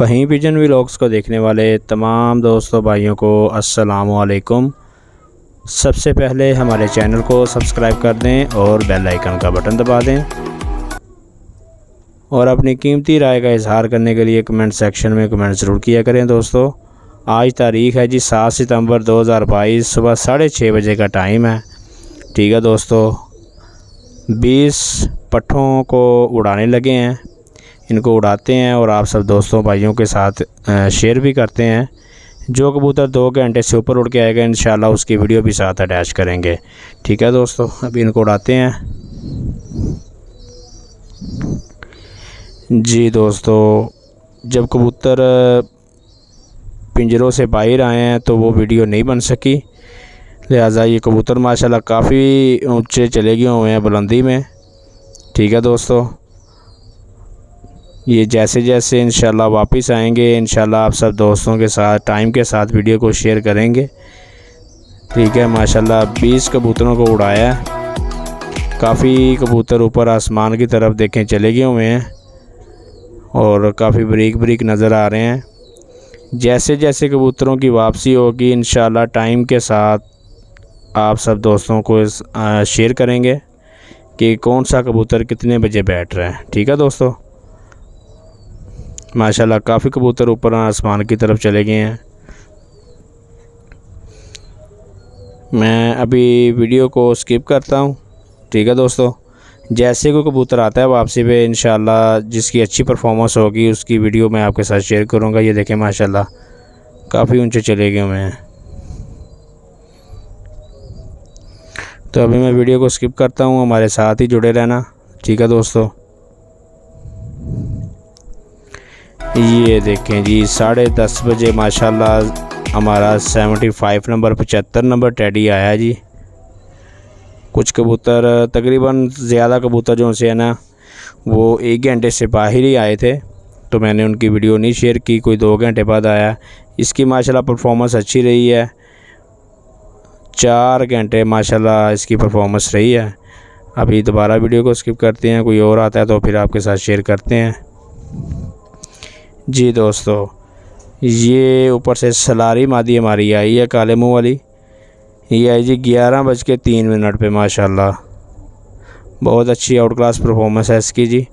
Faheem pigeon vlogs को देखने वाले तमाम दोस्तों भाइयों को अस्सलामु अलैकुम। सबसे पहले हमारे चैनल को सब्सक्राइब कर दें और बेल आइकन का बटन दबा दें और अपनी कीमती राय का इजहार करने के लिए कमेंट सेक्शन में कमेंट ज़रूर किया करें। दोस्तों आज तारीख़ है जी 7 सितंबर 2022, सुबह 6:30 बजे का टाइम है। ठीक है दोस्तों, 20 पट्ठों को उड़ाने लगे हैं। इनको उड़ाते हैं और आप सब दोस्तों भाइयों के साथ शेयर भी करते हैं। जो कबूतर 2 घंटे से ऊपर उड़ के आएगा इंशाल्लाह उसकी वीडियो भी साथ अटैच करेंगे। ठीक है दोस्तों, अभी इनको उड़ाते हैं जी। दोस्तों जब कबूतर पिंजरों से बाहर आए हैं तो वो वीडियो नहीं बन सकी, लिहाजा ये कबूतर माशाल्लाह काफ़ी ऊंचे चले गए हुए हैं बुलंदी में। ठीक है दोस्तों, ये जैसे जैसे इंशाल्लाह वापस आएंगे इंशाल्लाह आप सब दोस्तों के साथ टाइम के साथ वीडियो को शेयर करेंगे। ठीक है, माशाल्लाह 20 कबूतरों को उड़ाया है। काफ़ी कबूतर ऊपर आसमान की तरफ देखें चले गए हुए हैं और काफ़ी बारीक बारीक नज़र आ रहे हैं। जैसे जैसे कबूतरों की वापसी होगी इंशाल्लाह टाइम के साथ आप सब दोस्तों को शेयर करेंगे कि कौन सा कबूतर कितने बजे बैठ रहा है। ठीक है दोस्तों, माशाल्लाह काफ़ी कबूतर ऊपर आसमान की तरफ चले गए हैं। मैं अभी वीडियो को स्किप करता हूं। ठीक है दोस्तों, जैसे कोई कबूतर आता है वापसी पे इंशाल्लाह जिसकी अच्छी परफॉर्मेंस होगी उसकी वीडियो मैं आपके साथ शेयर करूंगा। ये देखें माशाल्लाह काफ़ी ऊंचे चले गए हुए हैं। तो अभी मैं वीडियो को स्किप करता हूं, हमारे साथ ही जुड़े रहना। ठीक है दोस्तों, ये देखें जी 10:30 बजे माशाल्लाह हमारा 75 नंबर 75 नंबर टेडी आया जी। कुछ कबूतर तकरीबन ज़्यादा कबूतर जो से है ना वो 1 घंटे से बाहर ही आए थे, तो मैंने उनकी वीडियो नहीं शेयर की। कोई 2 घंटे बाद आया। इसकी माशाल्लाह परफॉर्मेंस अच्छी रही है। 4 घंटे माशाल्लाह इसकी परफॉर्मेंस रही है। अभी दोबारा वीडियो को स्किप करते हैं, कोई और आता है तो फिर आपके साथ शेयर करते हैं जी। दोस्तों ये ऊपर से सलारी मादी हमारी आई है काले मुँह वाली। ये आई जी 11:03 पे। माशाल्लाह बहुत अच्छी आउट क्लास परफॉर्मेंस है इसकी जी।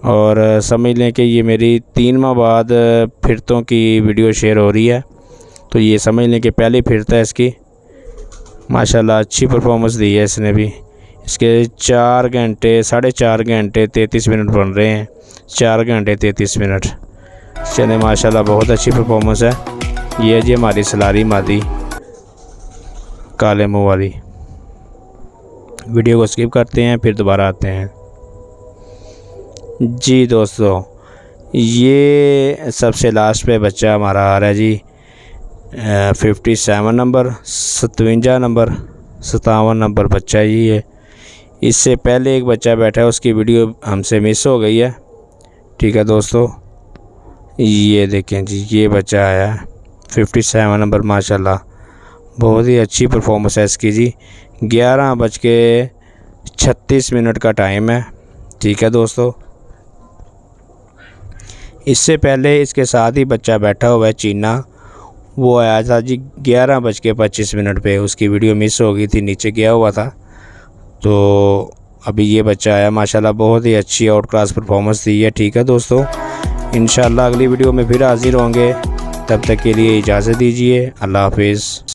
और समझ लें कि ये मेरी 3 माह बाद फिरतों की वीडियो शेयर हो रही है, तो ये समझ लें कि पहली फिरता है इसकी। माशाल्लाह अच्छी परफॉर्मेंस दी है इसने भी। इसके 4 घंटे 4.5 घंटे 33 मिनट बन रहे हैं। 4 घंटे 33 मिनट चले माशाल्लाह बहुत अच्छी परफॉर्मेंस है। ये जी हमारी सलारी मादी काले मुँह वाली। वीडियो को स्किप करते हैं फिर दोबारा आते हैं जी। दोस्तों ये सबसे लास्ट पे बच्चा हमारा आ रहा है जी 57 नंबर 57 नंबर 57 नंबर बच्चा ही है। इससे पहले एक बच्चा बैठा है, उसकी वीडियो हमसे मिस हो गई है। ठीक है दोस्तों, ये देखें जी ये बच्चा आया 57 नंबर। माशाल्लाह बहुत ही अच्छी परफॉर्मेंस है इसकी जी। 11:36 का टाइम है। ठीक है दोस्तों, इससे पहले इसके साथ ही बच्चा बैठा हुआ है चीना, वो आया था जी 11:25 पे। उसकी वीडियो मिस हो गई थी, नीचे गया हुआ था। तो अभी ये बच्चा आया माशाल्लाह बहुत ही अच्छी आउट क्लास परफॉर्मेंस दी है। ठीक है दोस्तों, इंशाल्लाह अगली वीडियो में फिर हाजिर होंगे। तब तक के लिए इजाज़त दीजिए। अल्लाह हाफिज़।